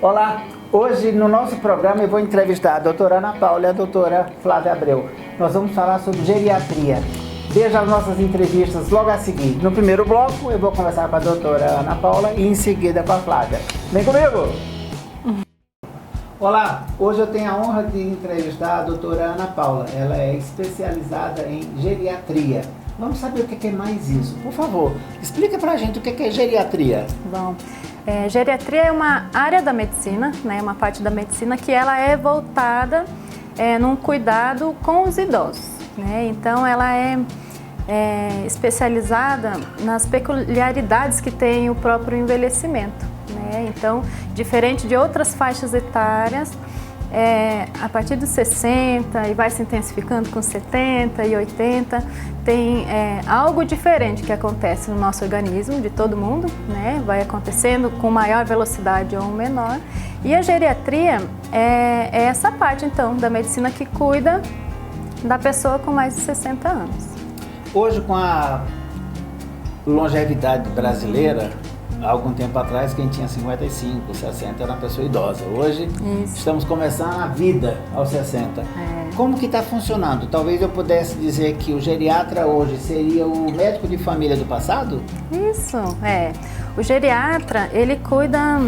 Olá, hoje no nosso programa eu vou entrevistar a doutora Ana Paula e a doutora Flávia Abreu. Nós vamos falar sobre geriatria. Veja as nossas entrevistas logo a seguir. No primeiro bloco eu vou conversar com a doutora Ana Paula e em seguida com a Flávia. Vem comigo! Olá, hoje eu tenho a honra de entrevistar a doutora Ana Paula. Ela é especializada em geriatria. Vamos saber o que é mais isso. Por favor, explica pra gente o que é geriatria. Bom, geriatria é uma área da medicina, né, uma parte da medicina que ela é voltada num cuidado com os idosos, né? Então ela é especializada nas peculiaridades que tem o próprio envelhecimento, né? Então, diferente de outras faixas etárias, a partir dos 60 e vai se intensificando com 70 e 80, tem algo diferente que acontece no nosso organismo, de todo mundo, né? Vai acontecendo com maior velocidade ou menor. E a geriatria é essa parte, então, da medicina que cuida da pessoa com mais de 60 anos. Hoje, com a longevidade brasileira, há algum tempo atrás, quem tinha 55, 60 era uma pessoa idosa. Hoje, estamos começando a vida aos 60. Como que está funcionando? Talvez eu pudesse dizer que o geriatra hoje seria o médico de família do passado? Isso, O geriatra, ele cuida...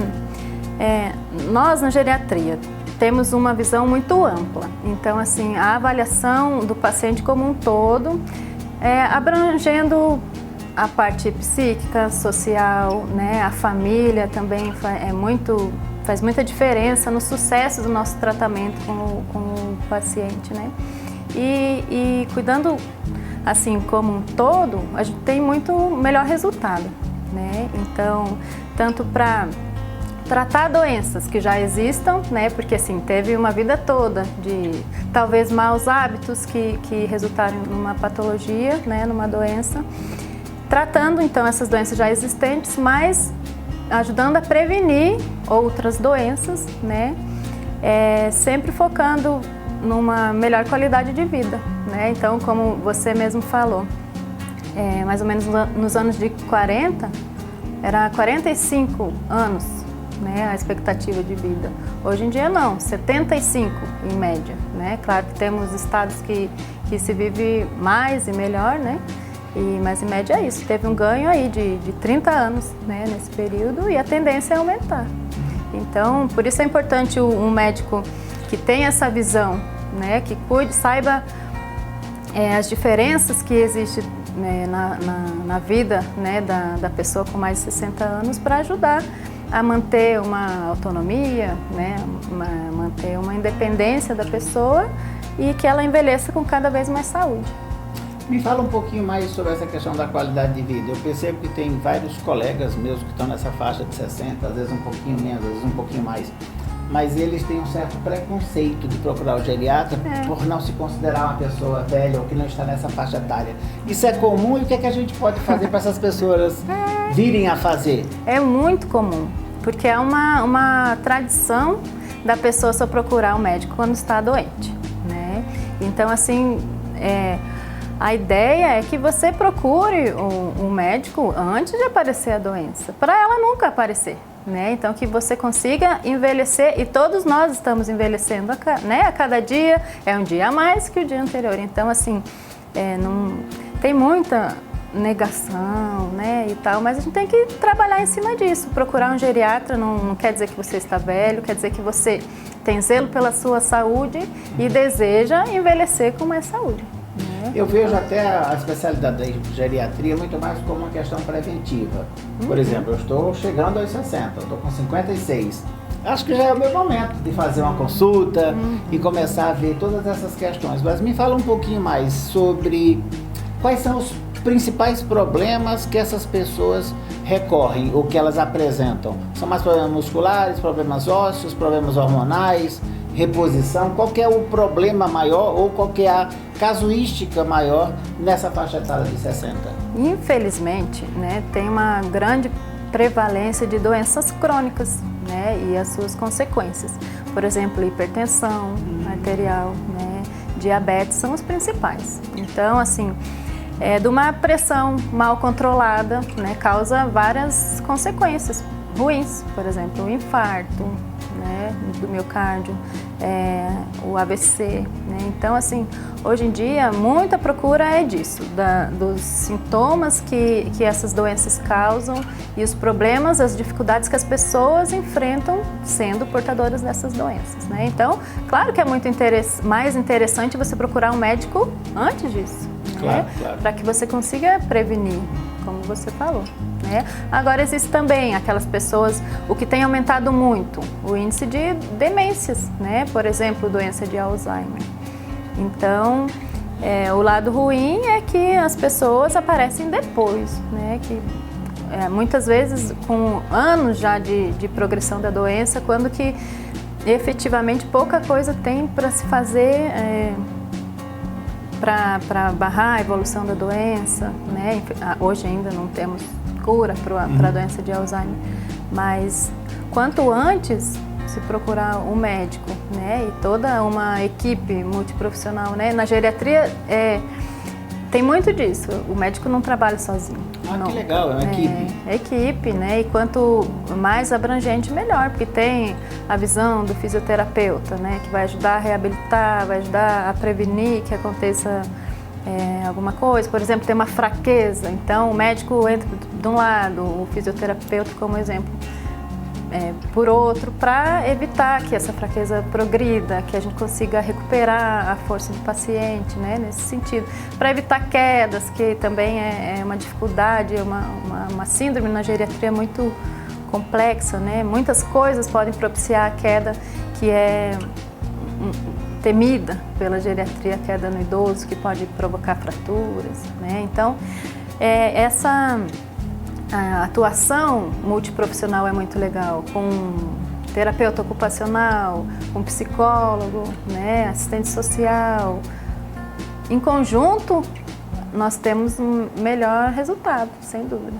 nós, na geriatria, temos uma visão muito ampla. Então, assim, a avaliação do paciente como um todo, abrangendo a parte psíquica, social, né? A família também faz muita diferença no sucesso do nosso tratamento com o paciente, né? E cuidando assim como um todo, a gente tem muito melhor resultado, né? Então, tanto para tratar doenças que já existam, né? Porque assim, teve uma vida toda de talvez maus hábitos que resultaram numa patologia, né? Numa doença. Tratando então essas doenças já existentes, mas ajudando a prevenir outras doenças, né? Sempre focando numa melhor qualidade de vida, né? Então, como você mesmo falou, mais ou menos nos anos de 40, era 45 anos, né, a expectativa de vida. Hoje em dia não, 75 em média, né? Claro que temos estados que se vive mais e melhor, né? Mas em média é isso, teve um ganho aí de 30 anos, né, nesse período, e a tendência é aumentar. Então, por isso é importante um médico que tenha essa visão, né, que cuide, saiba as diferenças que existem, né, na vida, né, da pessoa com mais de 60 anos, para ajudar a manter uma autonomia, né, manter uma independência da pessoa e que ela envelheça com cada vez mais saúde. Me fala um pouquinho mais sobre essa questão da qualidade de vida. Eu percebo que tem vários colegas meus que estão nessa faixa de 60, às vezes um pouquinho menos, às vezes um pouquinho mais. Mas eles têm um certo preconceito de procurar o geriatra por não se considerar uma pessoa velha ou que não está nessa faixa etária. Isso é comum e o que é que a gente pode fazer para essas pessoas virem a fazer? É muito comum, porque é uma tradição da pessoa só procurar o médico quando está doente, né? Então, assim... A ideia é que você procure um médico antes de aparecer a doença, para ela nunca aparecer, né? Então, que você consiga envelhecer, e todos nós estamos envelhecendo, né? A cada dia é um dia a mais que o dia anterior. Então, assim, não tem muita negação, né, e tal, mas a gente tem que trabalhar em cima disso. Procurar um geriatra não quer dizer que você está velho, quer dizer que você tem zelo pela sua saúde e deseja envelhecer com mais saúde. Eu vejo até a especialidade da geriatria muito mais como uma questão preventiva. Por exemplo, eu estou chegando aos 60, eu estou com 56. Acho que já é o meu momento de fazer uma consulta e começar a ver todas essas questões. Mas me fala um pouquinho mais sobre quais são os principais problemas que essas pessoas recorrem ou que elas apresentam. São mais problemas musculares, problemas ósseos, problemas hormonais, reposição? Qual que é o problema maior ou qual que é a casuística maior nessa faixa etária de 60? Infelizmente, né, tem uma grande prevalência de doenças crônicas, né, e as suas consequências. Por exemplo, hipertensão arterial, né, diabetes são os principais. Então, assim, de uma pressão mal controlada, né, causa várias consequências ruins, por exemplo, um infarto, do miocárdio, o AVC, né? Então, assim, hoje em dia, muita procura é disso, dos sintomas que essas doenças causam e os problemas, as dificuldades que as pessoas enfrentam sendo portadoras dessas doenças, né? Então, claro que é muito mais interessante você procurar um médico antes disso, claro, né? claro. Para que você consiga prevenir, como você falou, né? Agora, existe também aquelas pessoas, o que tem aumentado muito, o índice de demências, né? Por exemplo, doença de Alzheimer. Então, o lado ruim é que as pessoas aparecem depois, né? Que muitas vezes com anos já de progressão da doença, quando que efetivamente pouca coisa tem para se fazer para barrar a evolução da doença, né? Hoje ainda não temos cura para a doença de Alzheimer, mas quanto antes se procurar um médico, né? E toda uma equipe multiprofissional, né? Na geriatria tem muito disso, o médico não trabalha sozinho. Que legal, é uma equipe. É equipe, né? E quanto mais abrangente, melhor, porque tem a visão do fisioterapeuta, né? Que vai ajudar a reabilitar, vai ajudar a prevenir que aconteça alguma coisa. Por exemplo, tem uma fraqueza, então o médico entra de um lado, o fisioterapeuta como exemplo, por outro, para evitar que essa fraqueza progrida, que a gente consiga recuperar a força do paciente, né, nesse sentido. Para evitar quedas, que também é uma dificuldade, uma síndrome na geriatria muito complexa, né? Muitas coisas podem propiciar a queda, que é temida pela geriatria, a queda no idoso, que pode provocar fraturas, né? Então, a atuação multiprofissional é muito legal, com terapeuta ocupacional, com psicólogo, né, assistente social. Em conjunto, nós temos um melhor resultado, sem dúvida.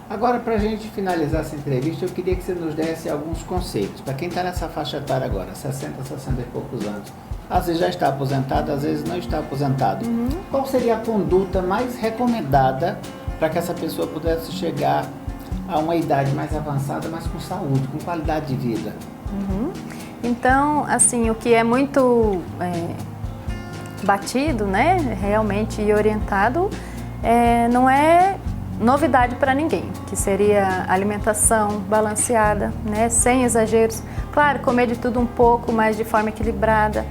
Agora, para a gente finalizar essa entrevista, eu queria que você nos desse alguns conceitos. Para quem está nessa faixa etária agora, 60, 60 e poucos anos, às vezes já está aposentado, às vezes não está aposentado. Qual seria a conduta mais recomendada para que essa pessoa pudesse chegar a uma idade mais avançada, mas com saúde, com qualidade de vida? Então, assim, o que é muito batido, né, realmente e orientado, não é novidade para ninguém, que seria alimentação balanceada, né, sem exageros. Claro, comer de tudo um pouco, mas de forma equilibrada,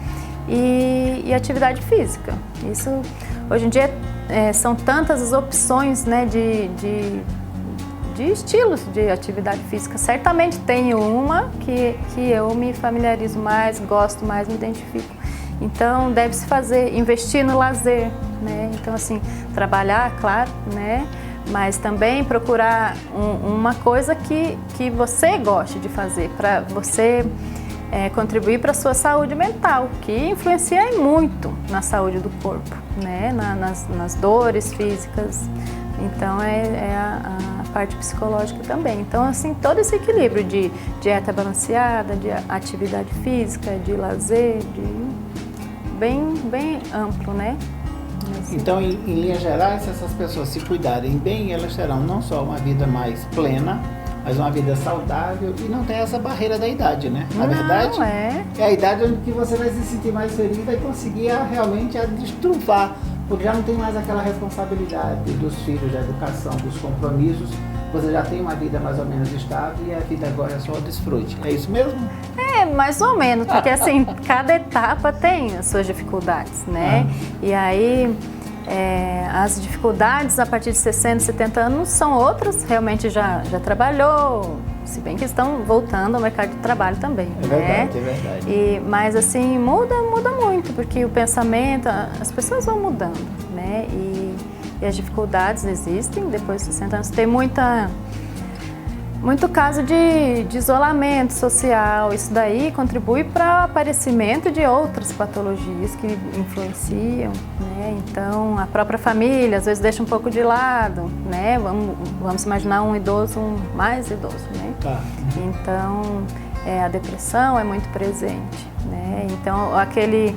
e atividade física. Isso, hoje em dia, são tantas as opções, né, de estilos de atividade física. Certamente tenho uma que eu me familiarizo mais, gosto mais, me identifico. Então, deve-se investir no lazer, né? Então, assim, trabalhar, claro, né? Mas também procurar uma coisa que você goste de fazer, para você contribuir para a sua saúde mental, que influencia muito na saúde do corpo, né? Nas dores físicas. Então, a parte psicológica também. Então, assim, todo esse equilíbrio de dieta balanceada, de atividade física, de lazer, bem amplo, né? Então, em linhas gerais, se essas pessoas se cuidarem bem, elas terão não só uma vida mais plena, mas uma vida saudável, e não tem essa barreira da idade, né? Na verdade, é a idade onde que você vai se sentir mais feliz e vai conseguir realmente destrunfar, porque já não tem mais aquela responsabilidade dos filhos, da educação, dos compromissos. Você já tem uma vida mais ou menos estável e a vida agora é só o desfrute. É isso mesmo? Mais ou menos, porque assim, cada etapa tem as suas dificuldades, né? E aí, as dificuldades a partir de 60, 70 anos são outras, realmente já trabalhou, se bem que estão voltando ao mercado de trabalho também, é verdade, né? É verdade. Mas assim, muda muito, porque o pensamento, as pessoas vão mudando, né? E as dificuldades existem depois de 60 anos. Tem muito caso de isolamento social. Isso daí contribui para o aparecimento de outras patologias que influenciam, né? Então, a própria família às vezes deixa um pouco de lado, né? Vamos imaginar um idoso, mais idoso, né? Então, a depressão é muito presente, né? Então, aquele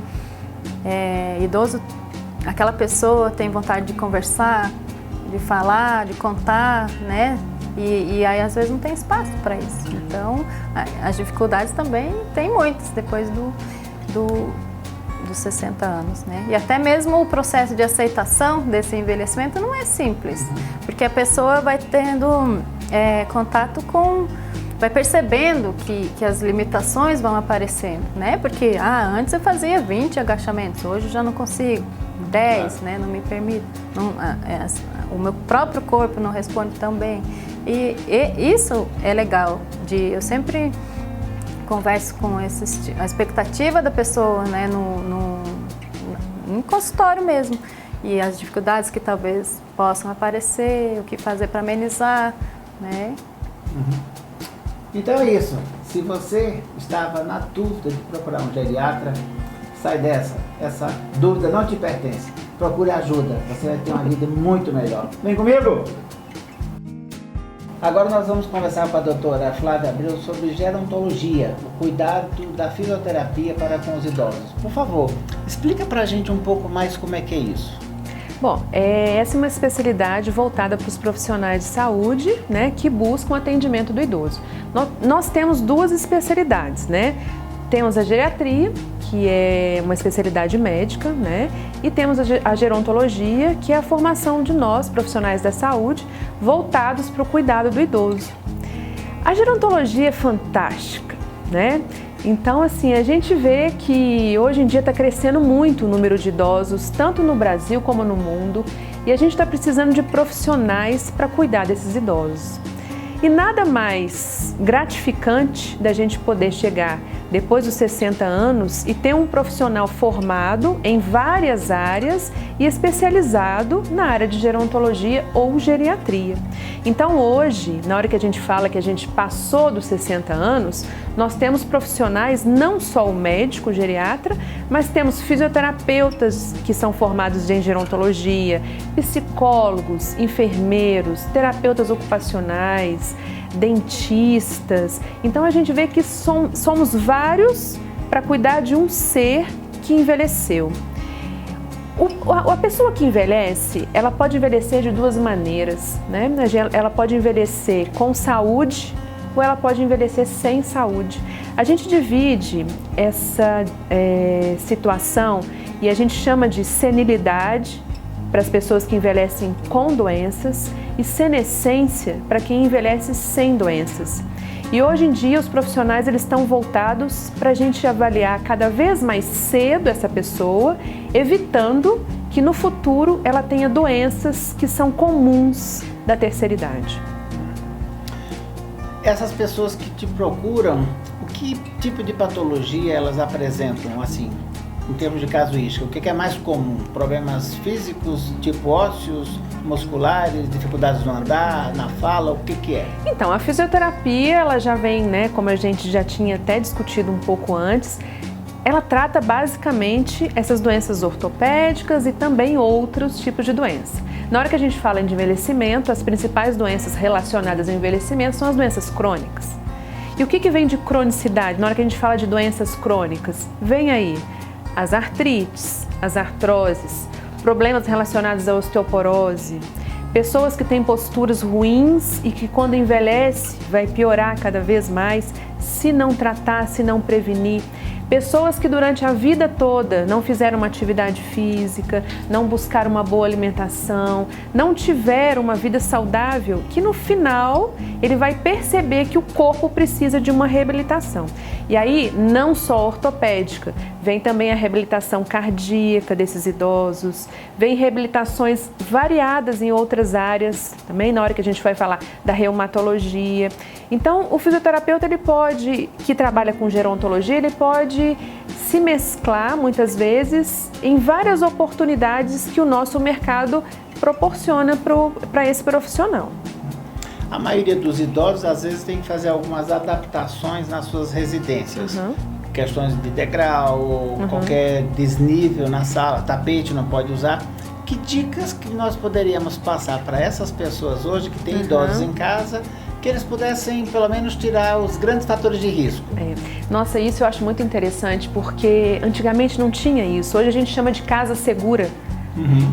idoso, aquela pessoa tem vontade de conversar, de falar, de contar, né? E aí às vezes não tem espaço para isso. Então as dificuldades também tem muitas depois dos 60 anos, né? E até mesmo o processo de aceitação desse envelhecimento não é simples, porque a pessoa vai tendo contato com, vai percebendo que as limitações vão aparecendo, né? Porque antes eu fazia 20 agachamentos, hoje eu já não consigo, 10, né? Não me permite, o meu próprio corpo não responde tão bem. E isso é legal, eu sempre converso com a expectativa da pessoa, né, no consultório mesmo, e as dificuldades que talvez possam aparecer, o que fazer para amenizar, né? Então é isso. Se você estava na dúvida de procurar um geriatra, sai dessa. Essa dúvida não te pertence. Procure ajuda. Você vai ter uma vida muito melhor. Vem comigo! Agora nós vamos conversar com a doutora Flávia Abreu sobre gerontologia, o cuidado da fisioterapia para com os idosos. Por favor, explica pra gente um pouco mais como é que é isso. Bom, essa é uma especialidade voltada para os profissionais de saúde, né, que buscam atendimento do idoso. Nós temos duas especialidades, né? Temos a geriatria, que é uma especialidade médica, né? E temos a gerontologia, que é a formação de nós, profissionais da saúde, voltados para o cuidado do idoso. A gerontologia é fantástica, né? Então, assim, a gente vê que hoje em dia está crescendo muito o número de idosos, tanto no Brasil como no mundo, e a gente está precisando de profissionais para cuidar desses idosos. E nada mais gratificante da gente poder chegar depois dos 60 anos e ter um profissional formado em várias áreas e especializado na área de gerontologia ou geriatria. Então hoje, na hora que a gente fala que a gente passou dos 60 anos, nós temos profissionais, não só o médico, o geriatra, mas temos fisioterapeutas que são formados em gerontologia, psicólogos, enfermeiros, terapeutas ocupacionais, dentistas. Então a gente vê que somos vários para cuidar de um ser que envelheceu. A pessoa que envelhece, ela pode envelhecer de duas maneiras, né? Ela pode envelhecer com saúde ou ela pode envelhecer sem saúde. A gente divide essa situação e a gente chama de senilidade para as pessoas que envelhecem com doenças e senescência para quem envelhece sem doenças. E hoje em dia os profissionais eles estão voltados para a gente avaliar cada vez mais cedo essa pessoa, evitando que no futuro ela tenha doenças que são comuns da terceira idade. Essas pessoas que te procuram, o que tipo de patologia elas apresentam, assim, em termos de casuística? O que é mais comum? Problemas físicos, tipo ósseos, musculares, dificuldades no andar, na fala, o que é? Então, a fisioterapia, ela já vem, né, como a gente já tinha até discutido um pouco antes, ela trata basicamente essas doenças ortopédicas e também outros tipos de doença. Na hora que a gente fala de envelhecimento, as principais doenças relacionadas ao envelhecimento são as doenças crônicas. E o que vem de cronicidade? Na hora que a gente fala de doenças crônicas, vem aí as artrites, as artroses, problemas relacionados à osteoporose, pessoas que têm posturas ruins e que quando envelhece vai piorar cada vez mais se não tratar, se não prevenir. Pessoas que durante a vida toda não fizeram uma atividade física, não buscaram uma boa alimentação, não tiveram uma vida saudável, que no final ele vai perceber que o corpo precisa de uma reabilitação. E aí, não só ortopédica, vem também a reabilitação cardíaca desses idosos, vem reabilitações variadas em outras áreas, também na hora que a gente vai falar da reumatologia. Então, o fisioterapeuta, que trabalha com gerontologia, ele pode se mesclar, muitas vezes, em várias oportunidades que o nosso mercado proporciona para esse profissional. A maioria dos idosos, às vezes, tem que fazer algumas adaptações nas suas residências. Questões de degrau, qualquer desnível na sala, tapete não pode usar. Que dicas que nós poderíamos passar para essas pessoas hoje que têm idosos em casa, que eles pudessem, pelo menos, tirar os grandes fatores de risco? Nossa, isso eu acho muito interessante, porque antigamente não tinha isso. Hoje a gente chama de casa segura,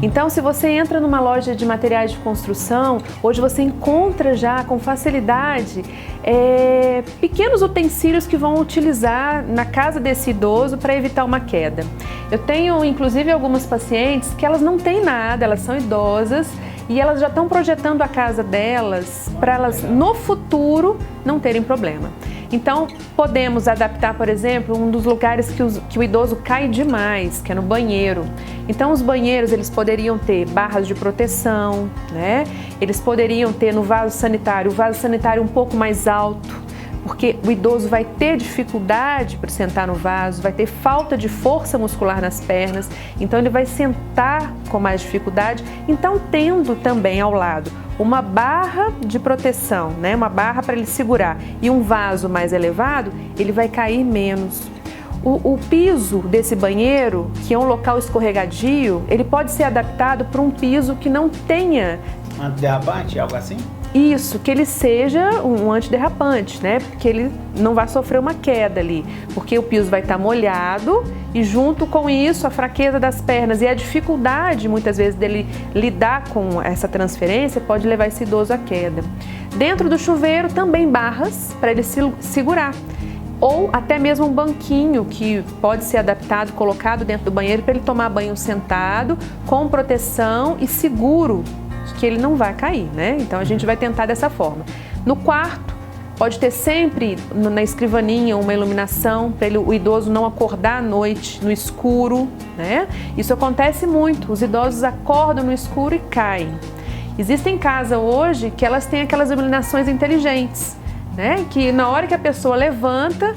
Então, se você entra numa loja de materiais de construção, hoje você encontra já com facilidade pequenos utensílios que vão utilizar na casa desse idoso para evitar uma queda. Eu tenho, inclusive, algumas pacientes que elas não têm nada, elas são idosas e elas já estão projetando a casa delas para elas, no futuro, não terem problema. Então, podemos adaptar, por exemplo, um dos lugares que o idoso cai demais, que é no banheiro. Então, os banheiros, eles poderiam ter barras de proteção, né? Eles poderiam ter no vaso sanitário, o vaso sanitário um pouco mais alto, porque o idoso vai ter dificuldade para sentar no vaso, vai ter falta de força muscular nas pernas, então ele vai sentar com mais dificuldade. Então, tendo também ao lado uma barra de proteção, né? Uma barra para ele segurar e um vaso mais elevado, ele vai cair menos. O piso desse banheiro, que é um local escorregadio, ele pode ser adaptado para um piso que não tenha... Antiderrapante, algo assim? Isso, que ele seja um antiderrapante, né? Porque ele não vai sofrer uma queda ali, porque o piso vai estar molhado e junto com isso a fraqueza das pernas e a dificuldade muitas vezes dele lidar com essa transferência pode levar esse idoso à queda. Dentro do chuveiro também barras para ele se segurar. Ou até mesmo um banquinho que pode ser adaptado, colocado dentro do banheiro para ele tomar banho sentado, com proteção e seguro, que ele não vai cair, né? Então a gente vai tentar dessa forma. No quarto, pode ter sempre na escrivaninha uma iluminação para o idoso não acordar à noite no escuro, né? Isso acontece muito, os idosos acordam no escuro e caem. Existem casas hoje que elas têm aquelas iluminações inteligentes, né? Que na hora que a pessoa levanta,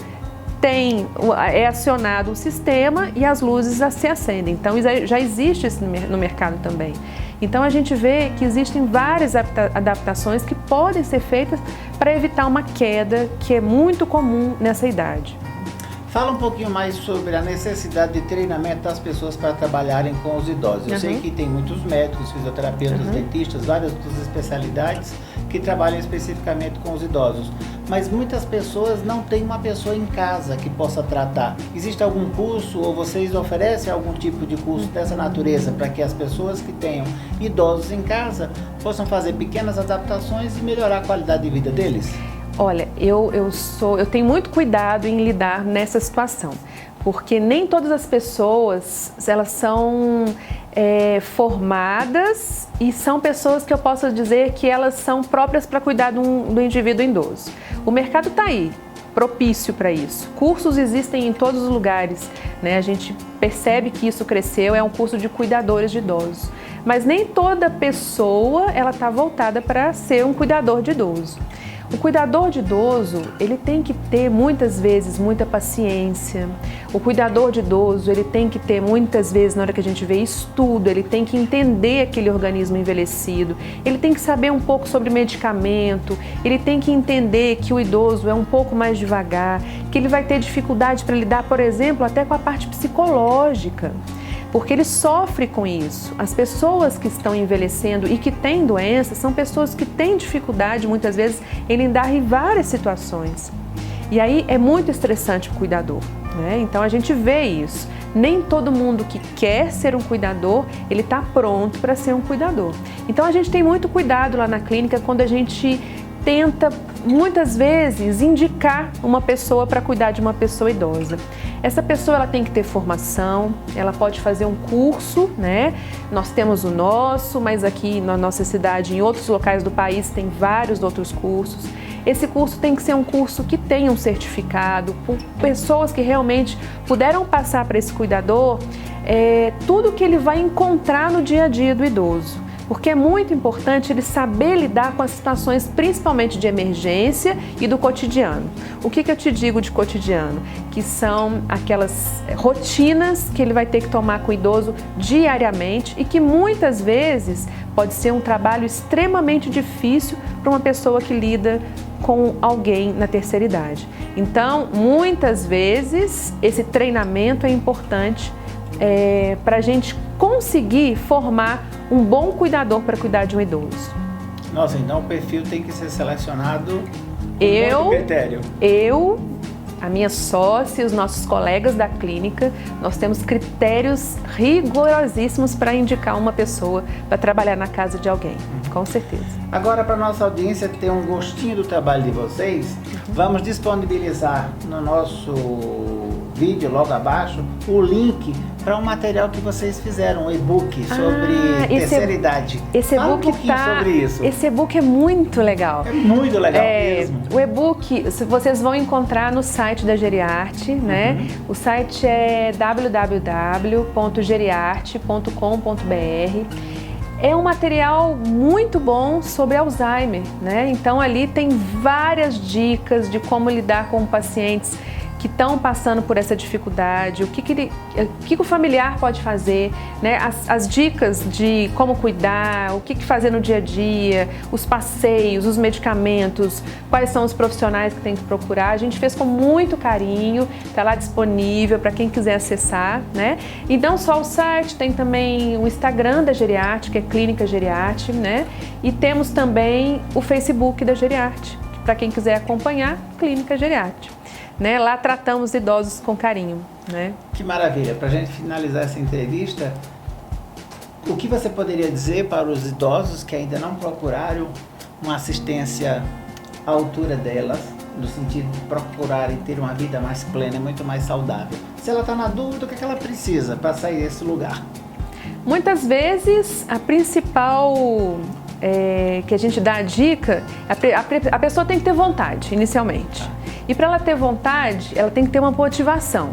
é acionado o sistema e as luzes se acendem. Então já existe isso no mercado também. Então a gente vê que existem várias adaptações que podem ser feitas para evitar uma queda que é muito comum nessa idade. Fala um pouquinho mais sobre a necessidade de treinamento das pessoas para trabalharem com os idosos. Eu sei que tem muitos médicos, fisioterapeutas, dentistas, várias outras especialidades que trabalham especificamente com os idosos. Mas muitas pessoas não têm uma pessoa em casa que possa tratar. Existe algum curso ou vocês oferecem algum tipo de curso dessa natureza para que as pessoas que tenham idosos em casa possam fazer pequenas adaptações e melhorar a qualidade de vida deles? Olha, eu tenho muito cuidado em lidar nessa situação, porque nem todas as pessoas elas são formadas e são pessoas que eu posso dizer que elas são próprias para cuidar do indivíduo idoso. O mercado está aí, propício para isso. Cursos existem em todos os lugares, né? A gente percebe que isso cresceu, é um curso de cuidadores de idosos. Mas nem toda pessoa ela está voltada para ser um cuidador de idoso. O cuidador de idoso, ele tem que ter muitas vezes muita paciência. O cuidador de idoso, ele tem que ter muitas vezes, na hora que a gente vê estudo, ele tem que entender aquele organismo envelhecido, ele tem que saber um pouco sobre medicamento, ele tem que entender que o idoso é um pouco mais devagar, que ele vai ter dificuldade para lidar, por exemplo, até com a parte psicológica. Porque ele sofre com isso. As pessoas que estão envelhecendo e que têm doenças são pessoas que têm dificuldade, muitas vezes, em lidar em várias situações. E aí é muito estressante o cuidador, né? Então a gente vê isso. Nem todo mundo que quer ser um cuidador, ele está pronto para ser um cuidador. Então a gente tem muito cuidado lá na clínica quando a gente tenta, muitas vezes, indicar uma pessoa para cuidar de uma pessoa idosa. Essa pessoa ela tem que ter formação, ela pode fazer um curso, né? Nós temos o nosso, mas aqui na nossa cidade, em outros locais do país, tem vários outros cursos. Esse curso tem que ser um curso que tenha um certificado, por pessoas que realmente puderam passar para esse cuidador tudo que ele vai encontrar no dia a dia do idoso. Porque é muito importante ele saber lidar com as situações, principalmente de emergência e do cotidiano. O que eu te digo de cotidiano? Que são aquelas rotinas que ele vai ter que tomar com o idoso diariamente e que muitas vezes pode ser um trabalho extremamente difícil para uma pessoa que lida com alguém na terceira idade. Então, muitas vezes, esse treinamento é importante para a gente conseguir formar um bom cuidador para cuidar de um idoso. Nossa, então o perfil tem que ser selecionado com muito critério. a minha sócia e os nossos colegas da clínica, nós temos critérios rigorosíssimos para indicar uma pessoa para trabalhar na casa de alguém, com certeza. Agora, para nossa audiência ter um gostinho do trabalho de vocês, vamos disponibilizar no nosso vídeo logo abaixo o link para um material que vocês fizeram, um e-book sobre terceira idade. Esse Fala e-book sobre isso. Esse e-book é muito legal. É muito legal mesmo. O e-book vocês vão encontrar no site da Geriarte, né? O site é www.geriarte.com.br. É um material muito bom sobre Alzheimer, né? Então ali tem várias dicas de como lidar com pacientes que estão passando por essa dificuldade, o que o familiar pode fazer, né? As dicas de como cuidar, o que fazer no dia a dia, os passeios, os medicamentos, quais são os profissionais que tem que procurar. A gente fez com muito carinho, está lá disponível para quem quiser acessar, né? E não só o site, tem também o Instagram da Geriarte, que é Clínica Geriarte, né? E temos também o Facebook da Geriarte, para quem quiser acompanhar, Clínica Geriarte. Né? Lá tratamos idosos com carinho. Né? Que maravilha! Para a gente finalizar essa entrevista, o que você poderia dizer para os idosos que ainda não procuraram uma assistência à altura delas, no sentido de procurarem ter uma vida mais plena e muito mais saudável? Se ela está na dúvida, o que ela precisa para sair desse lugar? Muitas vezes, a principal que a gente dá a dica, a pessoa tem que ter vontade, inicialmente. E para ela ter vontade, ela tem que ter uma motivação.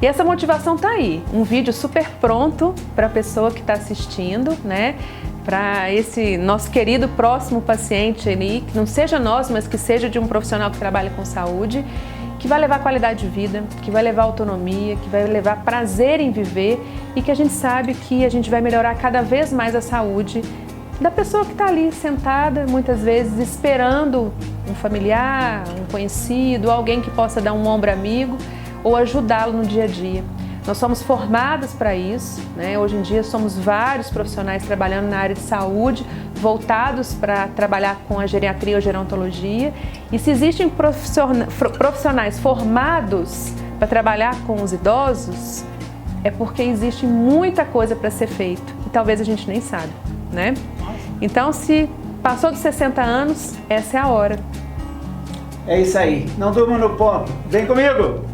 E essa motivação está aí, um vídeo super pronto para a pessoa que está assistindo, né? Para esse nosso querido próximo paciente ali, que não seja nós, mas que seja de um profissional que trabalha com saúde, que vai levar qualidade de vida, que vai levar autonomia, que vai levar prazer em viver e que a gente sabe que a gente vai melhorar cada vez mais a saúde da pessoa que está ali sentada, muitas vezes esperando um familiar, um conhecido, alguém que possa dar um ombro amigo ou ajudá-lo no dia a dia. Nós somos formadas para isso, né? Hoje em dia somos vários profissionais trabalhando na área de saúde, voltados para trabalhar com a geriatria ou gerontologia. E se existem profissionais formados para trabalhar com os idosos, é porque existe muita coisa para ser feito e talvez a gente nem sabe, né? Então, se passou dos 60 anos, essa é a hora. É isso aí. Não durma no ponto. Vem comigo!